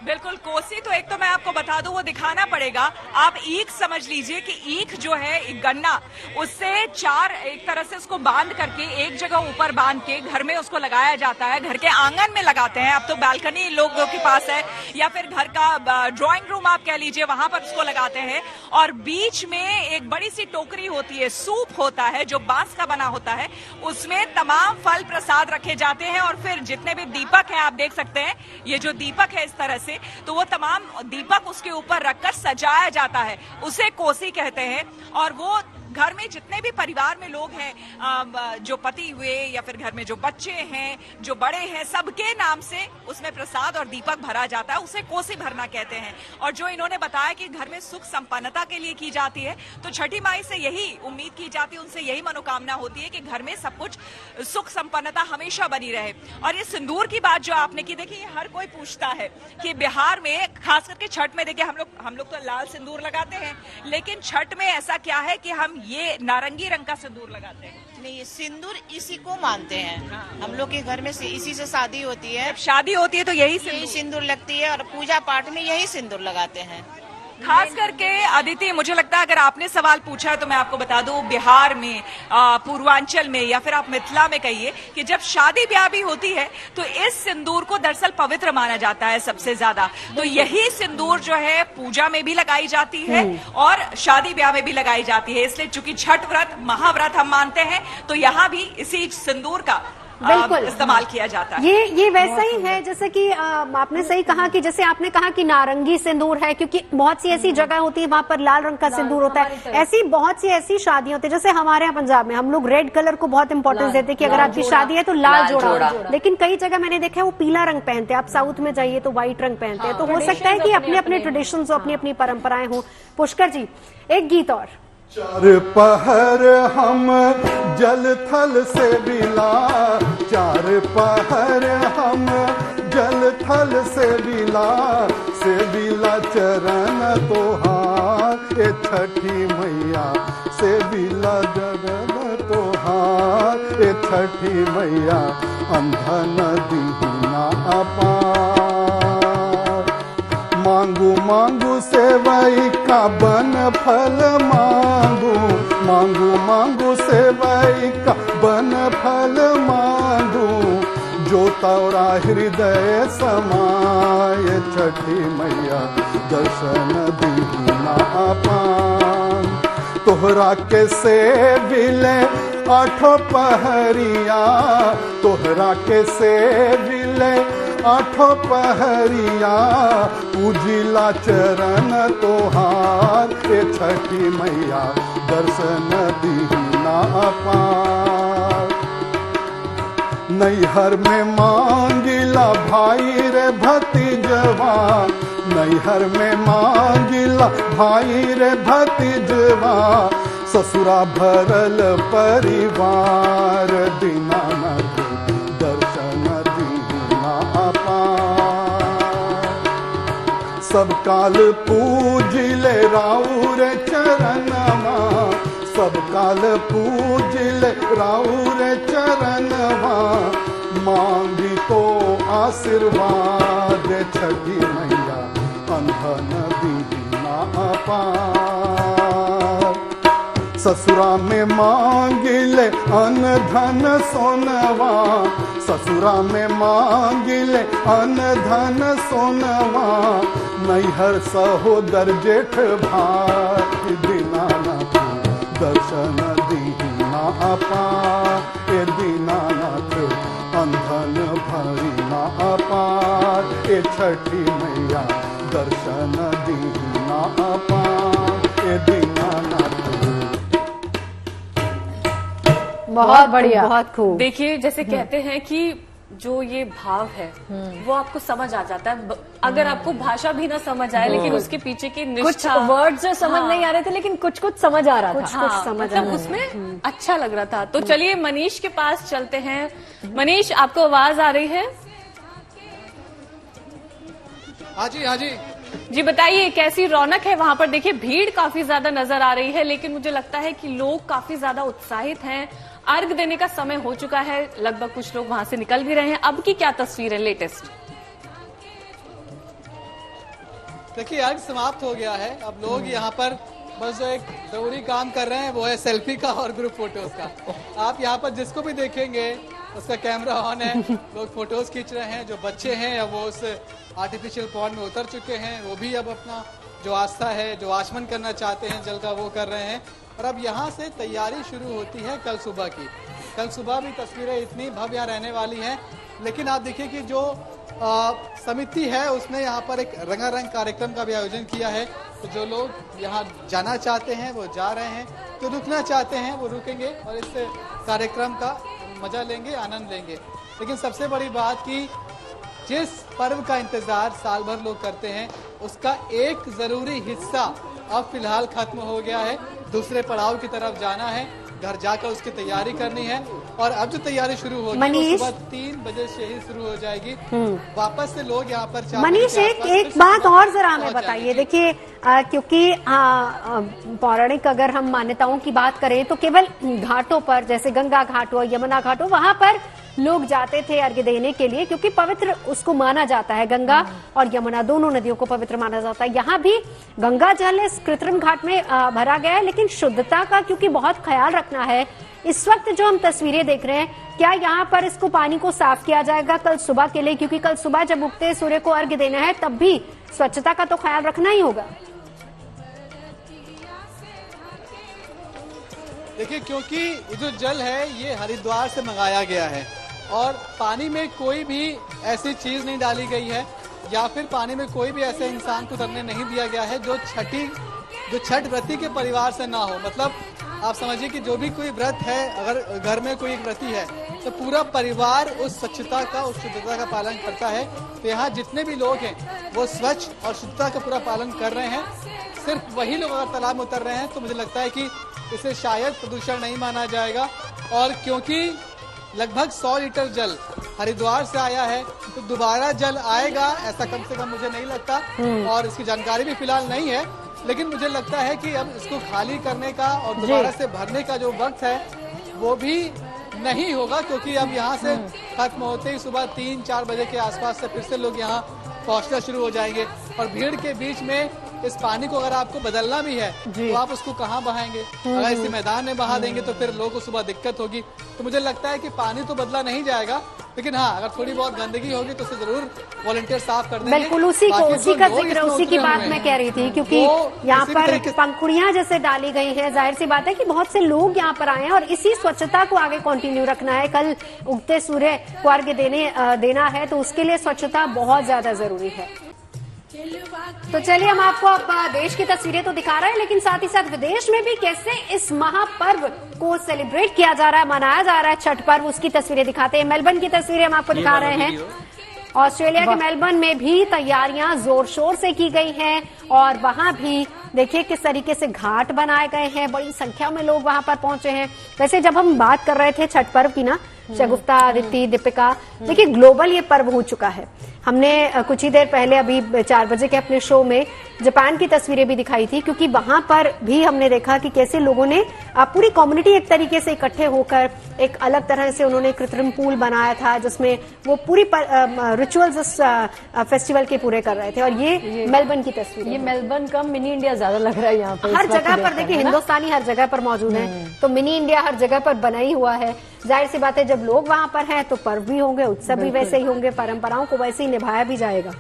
बिल्कुल, कोसी तो एक तो मैं आपको बता दूं, वो दिखाना पड़ेगा। आप ईख समझ लीजिए कि ईख जो है गन्ना, उससे चार एक तरह से उसको बांध करके एक जगह ऊपर बांध के घर में उसको लगाया जाता है। घर के आंगन में लगाते हैं। अब तो बालकनी लोगों के पास है या फिर घर का ड्राइंग रूम आप कह लीजिए, वहां पर उसको लगाते हैं। और बीच में एक बड़ी सी टोकरी होती है, सूप होता है जो बांस का बना होता है, उसमें तमाम फल प्रसाद रखे जाते हैं। और फिर जितने भी दीपक हैं, आप देख सकते हैं, ये जो दीपक है इस तरह से, तो वो तमाम दीपक उसके ऊपर रखकर सजाया जाता है, उसे कोसी कहते हैं। और वो घर में जितने भी परिवार में लोग हैं, जो पति हुए या फिर घर में जो बच्चे हैं, जो बड़े हैं, सबके नाम से उसमें प्रसाद और दीपक भरा जाता है, उसे कोसी भरना कहते हैं। और जो इन्होंने बताया कि घर में सुख संपन्नता के लिए की जाती है, तो छठी माई से यही उम्मीद की जाती है, उनसे यही मनोकामना होती है कि घर में सब कुछ सुख संपन्नता हमेशा बनी रहे। और ये सिंदूर की बात जो आपने की, देखिए हर कोई पूछता है कि बिहार में खास करके छठ में, देखिए हम लोग तो लाल सिंदूर लगाते हैं, लेकिन छठ में ऐसा क्या है कि हम ये नारंगी रंग का सिंदूर लगाते हैं? नहीं, ये सिंदूर इसी को मानते हैं। हम लोग के घर में से इसी से शादी होती है। जब शादी होती है तो यही सिंदूर लगती है और पूजा पाठ में यही सिंदूर लगाते हैं। खास करके अदिति, मुझे लगता है अगर आपने सवाल पूछा है तो मैं आपको बता दूं, बिहार में, पूर्वांचल में या फिर आप मिथिला में कहिए कि जब शादी ब्याह भी होती है तो इस सिंदूर को दरअसल पवित्र माना जाता है सबसे ज्यादा। तो यही सिंदूर जो है पूजा में भी लगाई जाती है और शादी ब्याह में भी लगाई जाती है। इसलिए चूंकि छठ व्रत महाव्रत हम मानते हैं, तो यहाँ भी इसी सिंदूर का बिल्कुल इस्तेमाल किया जाता है। ये वैसा ही है जैसे कि आपने सही कहा कि जैसे आपने कहा कि नारंगी सिंदूर है, क्योंकि बहुत सी ऐसी जगह होती है वहां पर लाल रंग का सिंदूर होता है। ऐसी बहुत सी ऐसी शादियां होती है, जैसे हमारे यहाँ पंजाब में हम लोग रेड कलर को बहुत इंपॉर्टेंस देते हैं कि अगर आपकी शादी है तो लाल जोड़ा, लेकिन कई जगह मैंने देखा है वो पीला रंग पहनते हैं। आप साउथ में जाइए तो व्हाइट रंग पहनते हैं। तो हो सकता है कि अपने अपने ट्रेडिशन हो, अपनी अपनी परंपराएं हो। पुष्कर जी, एक गीत और। चार पहर हम जल थल से बिला, चार पहर हम जल थल से बिला चरण तोहार, ए छठी मैया से बिला चरण तोहार, ए छठी मैया अंधन दीना अपार। मांगू मांगू सेवई का बन फल मांगू, मांगू मांगू सेवई का बन फल मांगू, जो तोरा हृदय समाये, छठी मैया दर्शन दीना अपान। तोहरा के सेविले आठों पहरिया, तोहरा के सेविले आठों पहरिया, पूजिला चरण तोहार, ए छठी मैया दर्शन दीना अपार। नैहर में मांगिला भाई रे भतीजवा, नैहर में मांगिला भाई रे भतीजवा, ससुरा भरल परिवार, दीनानाथ दर्शन दीना अपार। सब काल पूजिले राउर चरणवा, सब काल पूजिले राउर चरणवा, मांगी तो आशीर्वाद, छठी मैया अंधन दीना अपार। ससुरा में मांगिले अन्न धन सोनवा, ससुरा में मांगिले अन्न धन सोनवा, नैहर सहोदर जेठ भाई दीनानाथ दर्शन दीना अपार। ए दीनानाथ अंधन भरीना अपार, ए छठी मैया दर्शन दीना अपार। ए दीनानाथ बहुत बढ़िया, बहुत खूब। देखिए जैसे कहते हैं कि जो ये भाव है वो आपको समझ आ जाता है, अगर आपको भाषा भी ना समझ आए लेकिन उसके पीछे की कुछ निष्ठा, वर्ड्स समझ नहीं आ रहे थे लेकिन कुछ कुछ समझ आ रहा था। कुछ समझ मतलब उसमें अच्छा लग रहा था। तो चलिए मनीष के पास चलते हैं। मनीष, आपको आवाज आ रही है? हाँ जी, हाँ जी। जी बताइए, कैसी रौनक है वहां पर? देखिए भीड़ काफी ज्यादा नजर आ रही है, लेकिन मुझे लगता है कि लोग काफी ज्यादा उत्साहित हैं। अर्घ देने का समय हो चुका है, लगभग कुछ लोग वहां से निकल भी रहे हैं। अब की क्या तस्वीर है लेटेस्ट? देखिए अर्घ समाप्त हो गया है। अब लोग यहाँ पर बस जो एक जरूरी काम कर रहे हैं वो है सेल्फी का और ग्रुप फोटोज का। आप यहाँ पर जिसको भी देखेंगे उसका कैमरा ऑन है, लोग फोटोज खींच रहे हैं। जो बच्चे हैं अब वो उस आर्टिफिशियल पॉन्ड में उतर चुके हैं, वो भी अब अपना जो आस्था है, जो आचमन करना चाहते हैं जल का, वो कर रहे हैं। और अब यहाँ से तैयारी शुरू होती है कल सुबह की। कल सुबह भी तस्वीरें इतनी भव्य रहने वाली हैं, लेकिन आप देखिए कि जो समिति है उसने यहाँ पर एक रंगारंग कार्यक्रम का भी आयोजन किया है। तो जो लोग यहाँ जाना चाहते हैं वो जा रहे हैं, जो रुकना चाहते हैं वो रुकेंगे और इस कार्यक्रम का मजा लेंगे, आनंद लेंगे। लेकिन सबसे बड़ी बात कि जिस पर्व का इंतजार साल भर लोग करते हैं उसका एक जरूरी हिस्सा अब फिलहाल खत्म हो गया है। दूसरे पड़ाव की तरफ जाना है, घर जाकर उसकी तैयारी करनी है। और अब जो तैयारी शुरू होगी वो सुबह 3 बजे से ही शुरू हो जाएगी। वापस से लोग यहाँ पर मनीष एक बात और जरा हमें बताइए। देखिए क्योंकि पौराणिक अगर हम मान्यताओं की बात करें तो केवल घाटों पर, जैसे गंगा घाट हो, यमुना घाट हो, वहां पर लोग जाते थे अर्घ्य देने के लिए, क्योंकि पवित्र उसको माना जाता है। गंगा और यमुना दोनों नदियों को पवित्र माना जाता है। यहाँ भी गंगा जल इस कृत्रिम घाट में भरा गया है, लेकिन शुद्धता का क्योंकि बहुत ख्याल रखना है। इस वक्त जो हम तस्वीरें देख रहे हैं, क्या यहाँ पर इसको पानी को साफ किया जाएगा कल सुबह के लिए? क्योंकि कल सुबह जब उगते सूर्य को अर्घ्य देना है तब भी स्वच्छता का तो ख्याल रखना ही होगा। देखिए क्योंकि ये जो जल है ये हरिद्वार से मंगाया गया है और पानी में कोई भी ऐसी चीज नहीं डाली गई है या फिर पानी में कोई भी ऐसे इंसान को उतरने नहीं दिया गया है जो छठ व्रती के परिवार से ना हो। मतलब आप समझिए कि जो भी कोई व्रत है, अगर घर में कोई एक व्रती है तो पूरा परिवार उस स्वच्छता का, उस शुद्धता का पालन करता है। तो यहाँ जितने भी लोग हैं वो स्वच्छ और शुद्धता का पूरा पालन कर रहे हैं। सिर्फ वही लोग अगर तालाब में उतर रहे हैं तो मुझे लगता है कि इसे शायद प्रदूषण नहीं माना जाएगा। और क्योंकि लगभग 100 लीटर जल हरिद्वार से आया है तो दोबारा जल आएगा ऐसा कम से कम मुझे नहीं लगता, और इसकी जानकारी भी फिलहाल नहीं है। लेकिन मुझे लगता है कि अब इसको खाली करने का और दोबारा से भरने का जो वक्त है वो भी नहीं होगा, क्योंकि अब यहाँ से खत्म होते ही सुबह 3-4 बजे के आसपास से फिर से लोग यहाँ पहुँचना शुरू हो जाएंगे। और भीड़ के बीच में इस पानी को अगर आपको बदलना भी है तो आप उसको कहाँ बहाएंगे? अगर इसी मैदान में बहा देंगे तो फिर लोगों को सुबह दिक्कत होगी। तो मुझे लगता है कि पानी तो बदला नहीं जाएगा, लेकिन हाँ अगर थोड़ी बहुत गंदगी होगी तो उसे जरूर वॉलंटियर साफ कर देंगे। बिल्कुल उसी का जिक्र, उसी की बात मैं कह रही थी, क्योंकि यहाँ पर पंखुड़ियां जैसे डाली गई हैं। जाहिर सी बात है कि बहुत से लोग यहाँ पर आए हैं और इसी स्वच्छता को आगे कंटिन्यू रखना है। कल उगते सूर्य को अर्घ्य देना है तो उसके लिए स्वच्छता बहुत ज्यादा जरूरी है। तो चलिए हम आपको अब देश की तस्वीरें तो दिखा रहे हैं, लेकिन साथ ही साथ विदेश में भी कैसे इस महापर्व को सेलिब्रेट किया जा रहा है, मनाया जा रहा है छठ पर्व, उसकी तस्वीरें दिखाते हैं। मेलबर्न की तस्वीरें हम आपको दिखा रहे हैं। ऑस्ट्रेलिया के मेलबर्न में भी तैयारियां जोर शोर से की गई हैं और वहां भी देखिए किस तरीके से घाट बनाए गए हैं, बड़ी संख्या में लोग वहां पर पहुंचे हैं। वैसे जब हम बात कर रहे थे छठ पर्व की ना, शगुफ्ता, आदित्य, दीपिका, देखिए ग्लोबल ये पर्व हो चुका है। हमने कुछ ही देर पहले अभी 4 बजे के अपने शो में जापान की तस्वीरें भी दिखाई थी, क्योंकि वहां पर भी हमने देखा कि कैसे लोगों ने पूरी कम्युनिटी एक तरीके से इकट्ठे होकर एक अलग तरह से उन्होंने कृत्रिम पूल बनाया था, जिसमें वो पूरी रिचुअल्स फेस्टिवल के पूरे कर रहे थे। और ये मेलबर्न की तस्वीर, ये मेलबर्न का मिनी इंडिया ज्यादा लग रहा है यहाँ पर। हर जगह पर देखिए हिंदुस्तानी हर जगह पर मौजूद है, तो मिनी इंडिया हर जगह पर बना ही हुआ है। जाहिर सी बात है जब लोग वहां पर हैं तो पर्व भी होंगे, उत्सव भी वैसे ही होंगे, परंपराओं को वैसे ही निभाया भी जाएगा।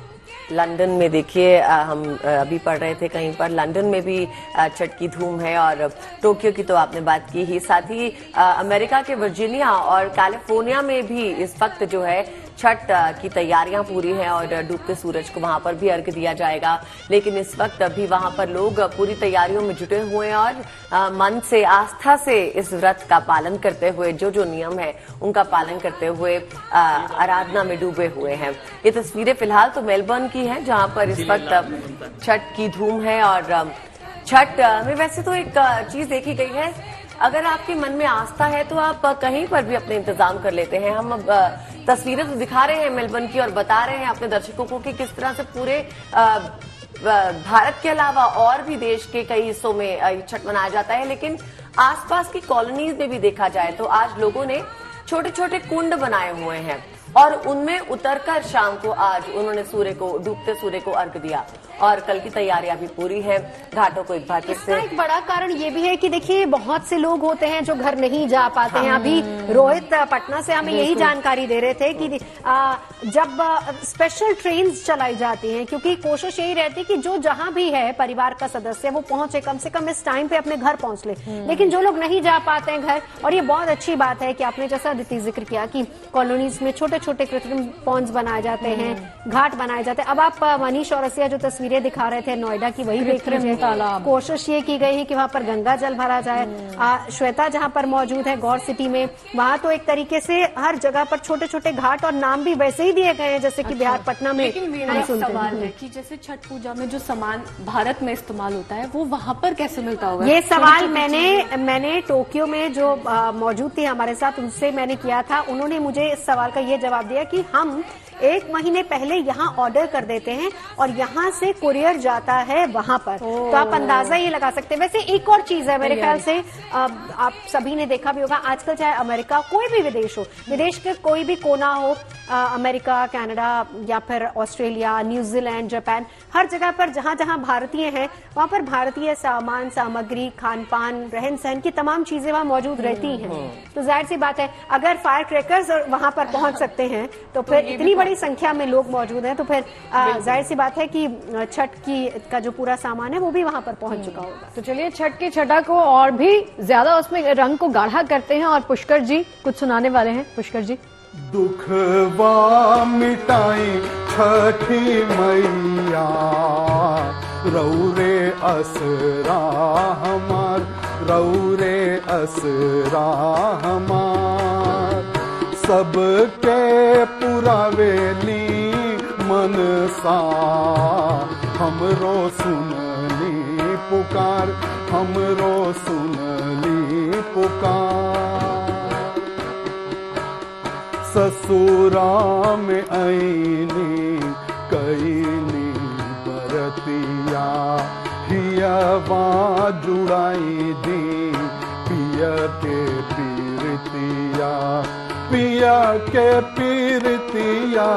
लंदन में देखिए हम अभी पढ़ रहे थे कहीं पर, लंदन में भी छठ की धूम है, और टोक्यो की तो आपने बात की ही, साथ ही अमेरिका के वर्जीनिया और कैलिफोर्निया में भी इस वक्त जो है छठ की तैयारियां पूरी हैं और डूबते सूरज को वहां पर भी अर्घ दिया जाएगा। लेकिन इस वक्त अभी वहां पर लोग पूरी तैयारियों में जुटे हुए हैं और मन से, आस्था से इस व्रत का पालन करते हुए, जो जो नियम है उनका पालन करते हुए आराधना में डूबे हुए हैं। ये तस्वीरें फिलहाल तो मेलबर्न की हैं, जहां पर इस वक्त छठ की धूम है। और छठ में वैसे तो एक चीज देखी गई है, अगर आपके मन में आस्था है तो आप कहीं पर भी अपने इंतजाम कर लेते हैं। हम अब तस्वीरें तो दिखा रहे हैं मेलबर्न की और बता रहे हैं अपने दर्शकों को कि किस तरह से पूरे भारत के अलावा और भी देश के कई हिस्सों में छठ मनाया जाता है। लेकिन आसपास की कॉलोनीज में भी देखा जाए तो आज लोगों ने छोटे छोटे कुंड बनाए हुए हैं और उनमें उतरकर शाम को आज उन्होंने डूबते सूर्य को अर्घ दिया। और कल की तैयारियां भी पूरी हैं, घाटों को एक बार इसका एक बड़ा कारण ये भी है कि देखिए बहुत से लोग होते हैं जो घर नहीं जा पाते हैं। अभी रोहित पटना से हमें यही जानकारी दे रहे थे कि जब स्पेशल ट्रेन चलाई जाती हैं, क्योंकि कोशिश यही रहती कि जो जहां भी है परिवार का सदस्य वो पहुंचे, कम से कम इस टाइम पे अपने घर पहुंच ले। लेकिन जो लोग नहीं जा पाते हैं घर, और ये बहुत अच्छी बात है कि आपने जैसा अदिति जिक्र किया कि कॉलोनीज में छोटे छोटे कृत्रिम पॉन्ड्स बनाए जाते हैं, घाट बनाए जाते हैं। अब आप मनीष औरसिया जो तस्वीरें दिखा रहे थे नोएडा की, वही देख रहे हैं। कोशिश ये की गई है कि वहां पर गंगा जल भरा जाए। श्वेता जहां पर मौजूद है गौर सिटी में, वहां तो एक तरीके से हर जगह पर छोटे छोटे घाट और नाम भी वैसे ही दिए गए हैं जैसे कि बिहार पटना में। लेकिन मेरा एक सवाल है कि जैसे छठ पूजा में जो सामान भारत में इस्तेमाल होता है वो वहां पर कैसे मिलता होगा? ये सवाल मैंने टोक्यो में जो मौजूद थी हमारे साथ, उनसे मैंने किया था। उन्होंने मुझे इस सवाल का ये जवाब दिया कि हम 1 महीने पहले यहाँ ऑर्डर कर देते हैं और यहाँ से कुरियर जाता है वहां पर। तो आप अंदाजा ये लगा सकते हैं। वैसे एक और चीज है मेरे ख्याल से, आप सभी ने देखा भी होगा, आजकल चाहे अमेरिका कोई भी विदेश हो, विदेश के कोई भी कोना हो, अमेरिका, कनाडा या फिर ऑस्ट्रेलिया, न्यूजीलैंड, जापान, हर जगह पर जहां जहां भारतीय हैं वहां पर भारतीय सामान, सामग्री, खान पान, रहन सहन की तमाम चीजें वहां मौजूद रहती हैं। तो जाहिर सी बात है अगर फायर क्रैकर्स वहां पर पहुंच सकते हैं तो फिर इतनी बड़ी संख्या में लोग मौजूद हैं तो फिर जाहिर सी बात है कि छठ की का जो पूरा सामान है वो भी वहां पर पहुंच चुका होगा। तो चलिए छठ की छठा को और भी ज्यादा उसमें रंग को गाढ़ा करते हैं और पुष्कर जी कुछ सुनाने वाले हैं। पुष्कर जी। दुखवा मिटाई छठी मैया, रौरे असरा हमार, रौरे असरा हमार, सबके पुरावेली मनसा, हमरो सुनली पुकार, हमरो सुनली पुकार। ससुरा में आईनी कईनी बरतिया, हियवा जुड़ाई दी पिया के पीरतिया, पिया के पीरतिया।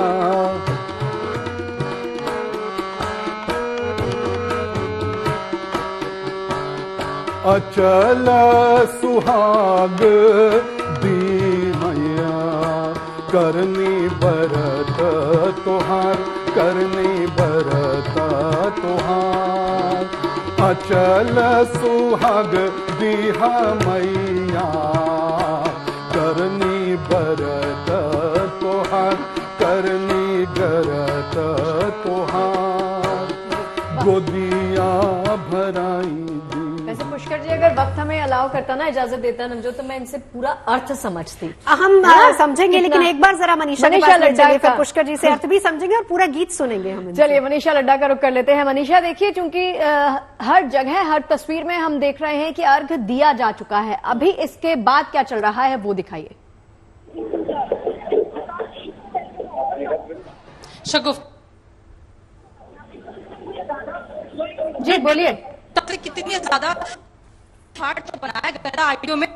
अचल सुहाग दी मैया, करनी बरत तोहार, करनी बरत तोहार। अचल सुहाग दीहा मैया, करनी बरत तोहार, करनी गरत तोहार, गोदिया भराई। वैसे पुष्कर जी अगर वक्त हमें अलाउ करता ना, इजाजत देता ना जो, तो मैं इनसे पूरा अर्थ समझती। हम समझेंगे, लेकिन एक बार जरा मनीषा लड्डा फिर पुष्कर जी से अर्थ भी समझेंगे और पूरा गीत सुनेंगे हम। चलिए मनीषा लड्डा का रुख कर लेते हैं। मनीषा देखिए, क्योंकि हर जगह हर तस्वीर में हम देख रहे हैं कि अर्घ दिया जा चुका है, अभी इसके बाद क्या चल रहा है वो दिखाइए। शगुफ जी बोलिए। तब से कितनी ज्यादा हार्ट तो बनाया गया था आईटीओ में।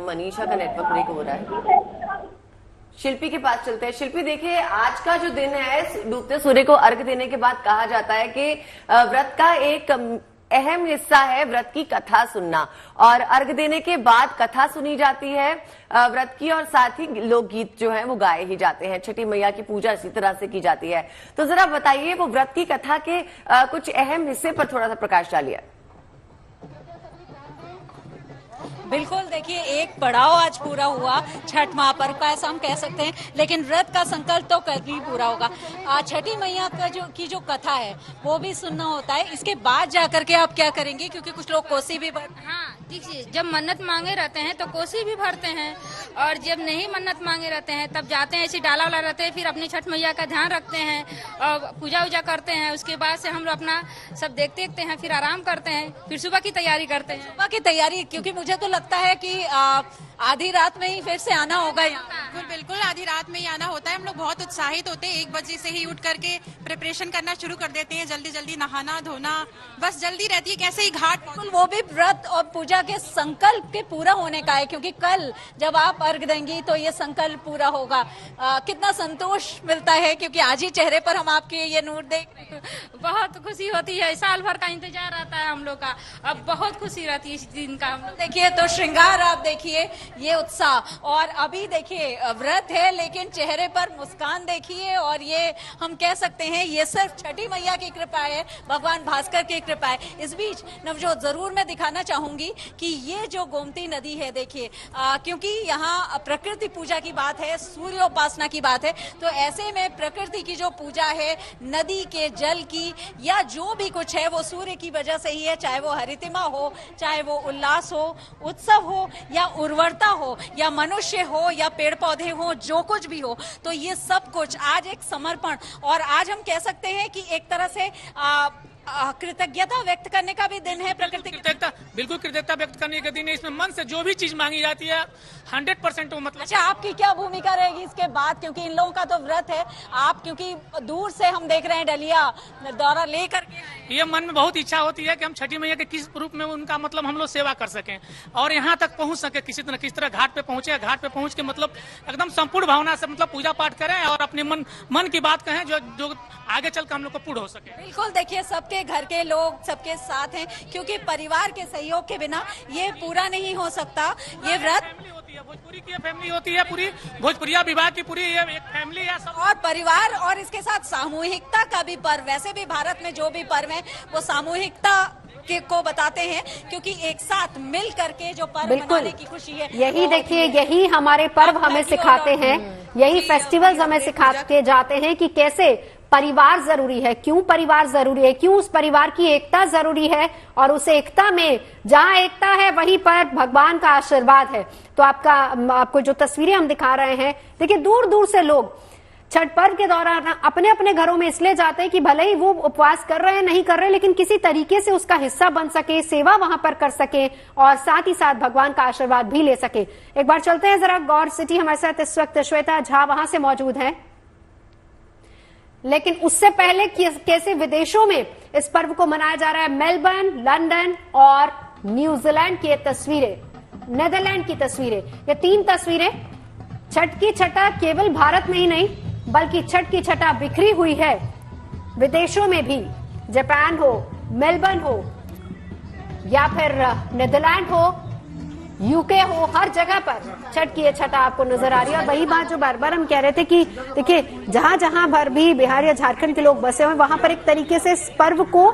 मनीषा का नेटवर्क ब्रेक हो रहा है। शिल्पी के पास चलते हैं। शिल्पी देखिए, आज का जो दिन है, डूबते सूर्य को अर्घ देने के बाद कहा जाता है कि व्रत का एक अहम हिस्सा है व्रत की कथा सुनना, और अर्घ देने के बाद कथा सुनी जाती है व्रत की, और साथ ही लोकगीत जो है वो गाए ही जाते हैं। छठी मैया की पूजा इसी तरह से की जाती है। तो जरा बताइए, वो व्रत की कथा के कुछ अहम हिस्से पर थोड़ा सा प्रकाश डालिए। बिल्कुल, देखिए एक पड़ाव आज पूरा हुआ छठ महापर्व का, ऐसा हम कह सकते हैं, लेकिन व्रत का संकल्प तो कल ही पूरा होगा। आज छठी मैया का जो कथा है वो भी सुनना होता है। इसके बाद जाकर के आप क्या करेंगे, क्योंकि कुछ लोग कोसी भी हाँ देखिए, जब मन्नत मांगे रहते हैं तो कोसी भी भरते हैं, और जब नहीं मन्नत मांगे रहते हैं तब जाते हैं, ऐसे डाला वाला रहते हैं, फिर अपनी छठ मैया का ध्यान रखते हैं और पूजा वूजा करते हैं। उसके बाद से हम लोग अपना सब देखते हैं, फिर आराम करते हैं, फिर सुबह की तैयारी करते हैं। सुबह की तैयारी, क्योंकि मुझे तो लगता है कि आधी रात में ही फिर से आना होगा यहाँ। बिल्कुल आधी रात में ही आना होता है। हम लोग बहुत उत्साहित होते हैं, 1 बजे से ही उठ करके प्रिपरेशन करना शुरू कर देते हैं। जल्दी जल्दी नहाना धोना बस जल्दी रहती है, कैसे ही घाट। वो भी व्रत और पूजा के संकल्प के पूरा होने का है, क्योंकि कल जब आप अर्घ देंगी तो ये संकल्प पूरा होगा। कितना संतोष मिलता है, क्योंकि आज ही चेहरे पर हम आपके ये नूर देख रहे हैं। बहुत खुशी होती है, साल भर का इंतजार रहता है हम लोग का, अब बहुत खुशी रहती है इस दिन का। हम लोग देखिए तो श्रृंगार आप देखिए, ये उत्साह, और अभी देखिए व्रत है लेकिन चेहरे पर मुस्कान देखिए, और ये हम कह सकते हैं ये सिर्फ छठी मैया की कृपा है, भगवान भास्कर की कृपा है। इस बीच नवजोत जरूर मैं दिखाना चाहूंगी कि ये जो गोमती नदी है, देखिए क्योंकि यहाँ प्रकृति पूजा की बात है, सूर्योपासना की बात है, तो ऐसे में प्रकृति की जो पूजा है, नदी के जल की या जो भी कुछ है, वो सूर्य की वजह से ही है। चाहे वो हरितिमा हो, चाहे वो उल्लास हो, उत्सव हो, या उर्वरता हो, या मनुष्य हो, या पेड़ पौधे हो, जो कुछ भी हो, तो ये सब कुछ आज एक समर्पण, और आज हम कह सकते हैं कि एक तरह से कृतज्ञता व्यक्त करने का भी दिन है। प्रकृति कृतज्ञता, बिल्कुल कृतज्ञता व्यक्त करने का दिन है। इसमें मन से जो भी चीज मांगी जाती है 100% वो मतलब। अच्छा, आपकी क्या भूमिका रहेगी इसके बाद, क्योंकि इन लोगों का तो व्रत है, आप क्योंकि दूर से हम देख रहे हैं डलिया दौरा लेकर के, ये मन में बहुत इच्छा होती है कि हम छठी मैया के किस रूप में उनका मतलब हम लोग सेवा कर सकें और यहाँ तक पहुँच सके, किस तरह घाट पे पहुंचे, घाट पे पहुंच के मतलब एकदम संपूर्ण भावना से मतलब पूजा पाठ करें और अपने मन की बात कहें जो आगे चलकर हम लोग को पूर्ण हो सके। बिल्कुल, देखिए सबके घर के लोग सबके साथ हैं, क्योंकि परिवार के सहयोग के बिना ये पूरा नहीं हो सकता। ये व्रत होती है, भोजपुरी की फैमिली होती है, पूरी भोजपुरिया विवाह की पूरी एक फैमिली है, सब और परिवार, और इसके साथ सामूहिकता का भी पर्व। वैसे भी भारत में जो भी पर्व है वो सामूहिकता को बताते हैं, क्योंकि एक साथ मिल करके जो पर्व मनाने की खुशी है। यही देखिए, यही हमारे पर्व हमें सिखाते हैं, यही फेस्टिवल्स हमें सिखाते जाते हैं कि कैसे परिवार जरूरी है, क्यों परिवार जरूरी है, क्यों उस परिवार की एकता जरूरी है, और उस एकता में जहां एकता है वहीं पर भगवान का आशीर्वाद है। तो आपको जो तस्वीरें हम दिखा रहे हैं, देखिए दूर दूर से लोग छठ पर्व के दौरान अपने अपने घरों में इसलिए जाते हैं कि भले ही वो उपवास कर रहे हैं नहीं कर रहे, लेकिन किसी तरीके से उसका हिस्सा बन सके, सेवा वहां पर कर सके, और साथ ही साथ भगवान का आशीर्वाद भी ले सके। एक बार चलते हैं जरा गौर सिटी, हमारे साथ इस वक्त श्वेता झा वहां से मौजूद है। लेकिन उससे पहले कैसे विदेशों में इस पर्व को मनाया जा रहा है। मेलबर्न, लंदन और न्यूजीलैंड की तस्वीरें, नेदरलैंड की तस्वीरें, ये 3 तस्वीरें। छठ की छटा केवल भारत में ही नहीं बल्कि छठ की छटा बिखरी हुई है विदेशों में भी। जापान हो, मेलबर्न हो, या फिर नेदरलैंड हो, यूके हो, हर जगह पर छठ की ये छटा आपको नजर आ रही है। और वही बात जो बार बार हम कह रहे थे कि देखिए जहां जहां भर भी बिहार या झारखंड के लोग बसे हुए, वहां पर एक तरीके से इस पर्व को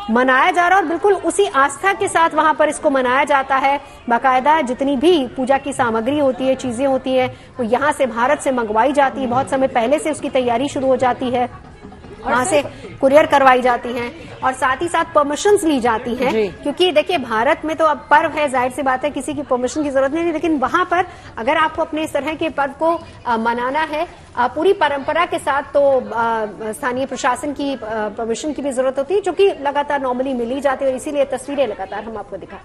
मनाया जा रहा है, और बिल्कुल उसी आस्था के साथ वहां पर इसको मनाया जाता है। बाकायदा जितनी भी पूजा की सामग्री होती है, चीजें होती है, वो यहाँ से भारत से मंगवाई जाती है, बहुत समय पहले से उसकी तैयारी शुरू हो जाती है, वहां से कुरियर करवाई जाती हैं, और साथ ही साथ परमिशंस ली जाती हैं, क्योंकि देखिए भारत में तो अब पर्व है, जाहिर सी बात है किसी की परमिशन की जरूरत नहीं, लेकिन वहां पर अगर आपको अपने इस तरह के पर्व को मनाना है पूरी परंपरा के साथ, तो स्थानीय प्रशासन की परमिशन की भी जरूरत होती है, जो कि लगातार नॉर्मली मिली जाती है, और इसीलिए तस्वीरें लगातार हम आपको दिखा।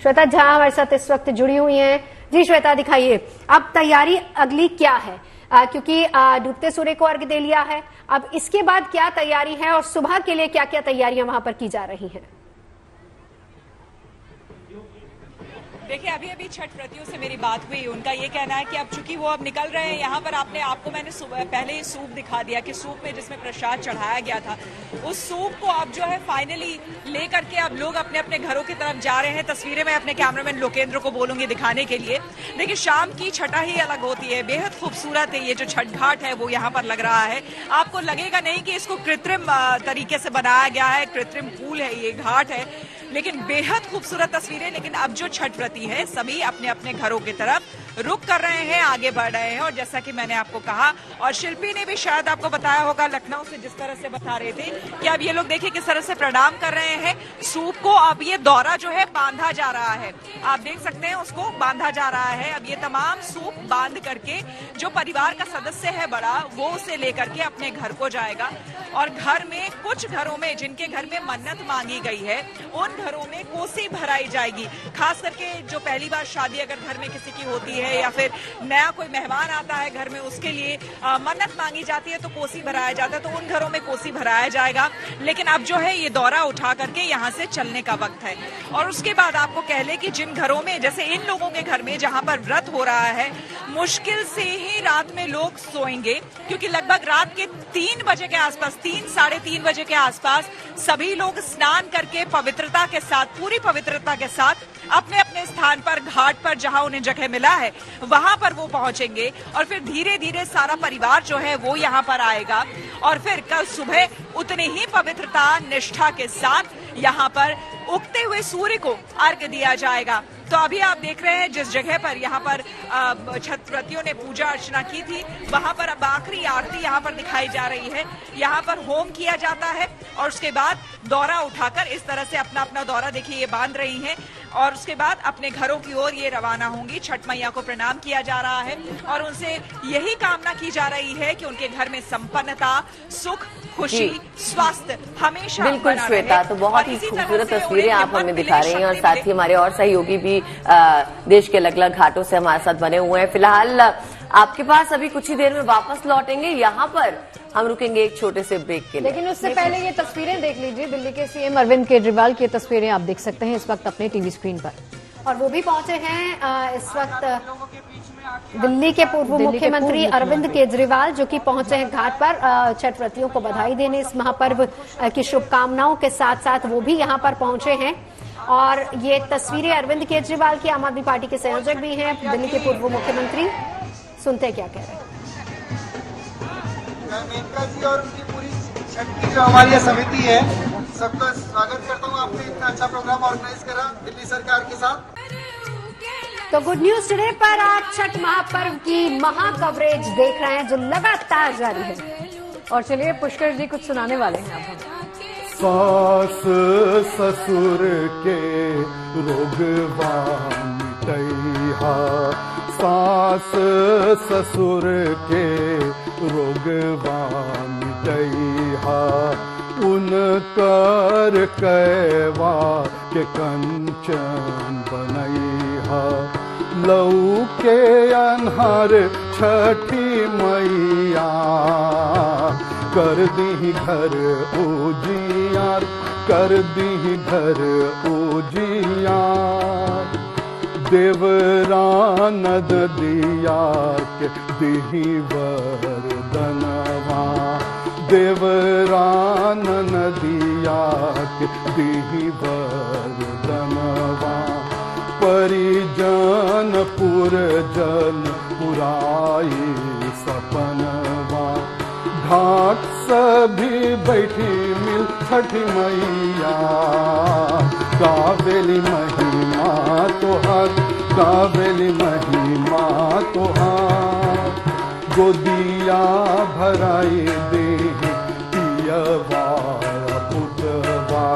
श्वेता झा हमारे साथ इस वक्त जुड़ी हुई हैं। जी श्वेता, दिखाइए अब तैयारी अगली क्या है। क्योंकि डूबते सूर्य को अर्घ्य दे लिया है। अब इसके बाद क्या तैयारी है और सुबह के लिए क्या क्या तैयारियां वहां पर की जा रही हैं? देखिए, अभी अभी छठ व्रतियों से मेरी बात हुई। उनका ये कहना है कि अब चूंकि वो अब निकल रहे हैं यहाँ पर, आपको मैंने पहले ही सूप दिखा दिया कि सूप में जिसमें प्रसाद चढ़ाया गया था, उस सूप को अब जो है फाइनली लेकर के अब लोग अपने अपने घरों की तरफ जा रहे हैं। तस्वीरें मैं अपने कैमरामैन लोकेंद्र को बोलूंगी दिखाने के लिए। देखिए, शाम की छठा ही अलग होती है, बेहद खूबसूरत है। ये जो छठ घाट है वो यहाँ पर लग रहा है, आपको लगेगा नहीं कि इसको कृत्रिम तरीके से बनाया गया है, कृत्रिम पूल है, ये घाट है, लेकिन बेहद खूबसूरत तस्वीरें। लेकिन अब जो छठ व्रती है सभी अपने अपने घरों की तरफ रुक कर रहे हैं, आगे बढ़ रहे हैं। और जैसा कि मैंने आपको कहा, और शिल्पी ने भी शायद आपको बताया होगा लखनऊ से, जिस तरह से बता रहे थे कि अब ये लोग देखिए किस तरह से प्रणाम कर रहे हैं सूप को। अब ये दौरा जो है बांधा जा रहा है, आप देख सकते हैं उसको बांधा जा रहा है। अब ये तमाम सूप बांध करके जो परिवार का सदस्य है बड़ा, वो उसे लेकर के अपने घर को जाएगा। और घर में, कुछ घरों में जिनके घर में मन्नत मांगी गई है, उन घरों में कोसी भराई जाएगी। खास करके जो पहली बार शादी अगर घर में किसी की होती है या फिर नया कोई मेहमान आता है घर में, उसके लिए मन्नत मांगी जाती है तो कोसी भराया जाता है, तो उन घरों में कोसी भराया जाएगा। लेकिन अब जो है ये दौरा उठा करके यहाँ से चलने का वक्त है। और उसके बाद आपको कह ले कि जिन घरों में, जैसे इन लोगों के घर में जहां पर व्रत हो रहा है, मुश्किल से ही रात में लोग सोएंगे, क्योंकि लगभग रात के 3 बजे के आसपास, 3 साढ़े 3 बजे के आसपास सभी लोग स्नान करके पवित्रता के साथ, पूरी पवित्रता के साथ अपने अपने स्थान पर, घाट पर जहां उन्हें जगह मिला है वहां पर वो पहुंचेंगे। और फिर धीरे धीरे सारा परिवार जो है वो यहाँ पर आएगा और फिर कल सुबह उतनी ही पवित्रता, निष्ठा के साथ यहाँ पर उगते हुए सूर्य को अर्घ्य दिया जाएगा। तो अभी आप देख रहे हैं जिस जगह पर यहाँ पर छठ व्रतियों ने पूजा अर्चना की थी, वहां पर अब आखिरी आरती यहाँ पर दिखाई जा रही है। यहाँ पर होम किया जाता है और उसके बाद दौरा उठाकर इस तरह से अपना अपना दौरा, देखिए ये बांध रही हैं, और उसके बाद अपने घरों की ओर ये रवाना होंगी। छठ मैया को प्रणाम किया जा रहा है और उनसे यही कामना की जा रही है कि उनके घर में संपन्नता, सुख, खुशी, स्वास्थ्य हमेशा बिल्कुल श्वेता, तो बहुत ही खूबसूरत तस्वीरें आप हमें दिखा रही हैं और साथ ही हमारे और सहयोगी भी देश के अलग अलग घाटों से हमारे साथ बने हुए हैं। फिलहाल आपके पास अभी कुछ ही देर में वापस लौटेंगे, यहाँ पर हम रुकेंगे एक छोटे से ब्रेक के लिए। लेकिन उससे पहले ये तस्वीरें देख लीजिए, दिल्ली के सीएम अरविंद केजरीवाल की तस्वीरें आप देख सकते हैं इस वक्त अपने टीवी स्क्रीन पर। और वो भी पहुंचे हैं इस वक्त दिल्ली के पूर्व मुख्यमंत्री अरविंद केजरीवाल, जो कि पहुंचे हैं घाट पर छठ व्रतियों को बधाई देने, इस महापर्व की शुभकामनाओं के साथ साथ वो भी यहां पर पहुंचे हैं। और ये तस्वीरें अरविंद केजरीवाल की, आम आदमी पार्टी के संयोजक भी हैं, दिल्ली के पूर्व मुख्यमंत्री, सुनते क्या कह रहे हैं। मेनका जी और उनकी पूरी छठ की जो हमारी समिति है, सबका स्वागत करता हूँ। आपने इतना अच्छा प्रोग्राम ऑर्गेनाइज करा दिल्ली सरकार के साथ। तो गुड न्यूज टुडे पर आप छठ महापर्व की महा कवरेज देख रहे हैं जो लगातार जारी है। और चलिए पुष्कर जी कुछ सुनाने वाले हैं आप हमें। सास ससुर के रोगवा मिटैहा, सास ससुर के रोगवा मिटैहा, उनकर कैवा के कंचन बनैहा, लऊ के अन्हार छठी मैया, कर दी घर उजियार, कर दी घर उजियार, देवरान दिया के दिही वरदनवा, देवरान नदिया के दिही वरदनवा, परिजन पुरजन पुराई सपनवा, घाट सभी बैठी मिल छठी मैया, गावेली महिमा तोहार, गावेली महिमा तोहार, गोदिया भराई दे पियवा पुतवा,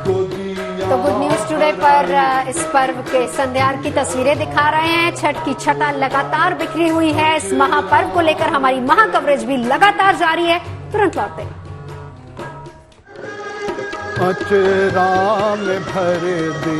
गोदिया। तो गुड न्यूज टुडे पर इस पर्व के संध्यार की तस्वीरें दिखा रहे हैं। छठ की छटा लगातार बिखरी हुई है। इस महापर्व को लेकर हमारी महा कवरेज भी लगातार जारी है। तुरंत लौटते हैं। अचरा में भर दे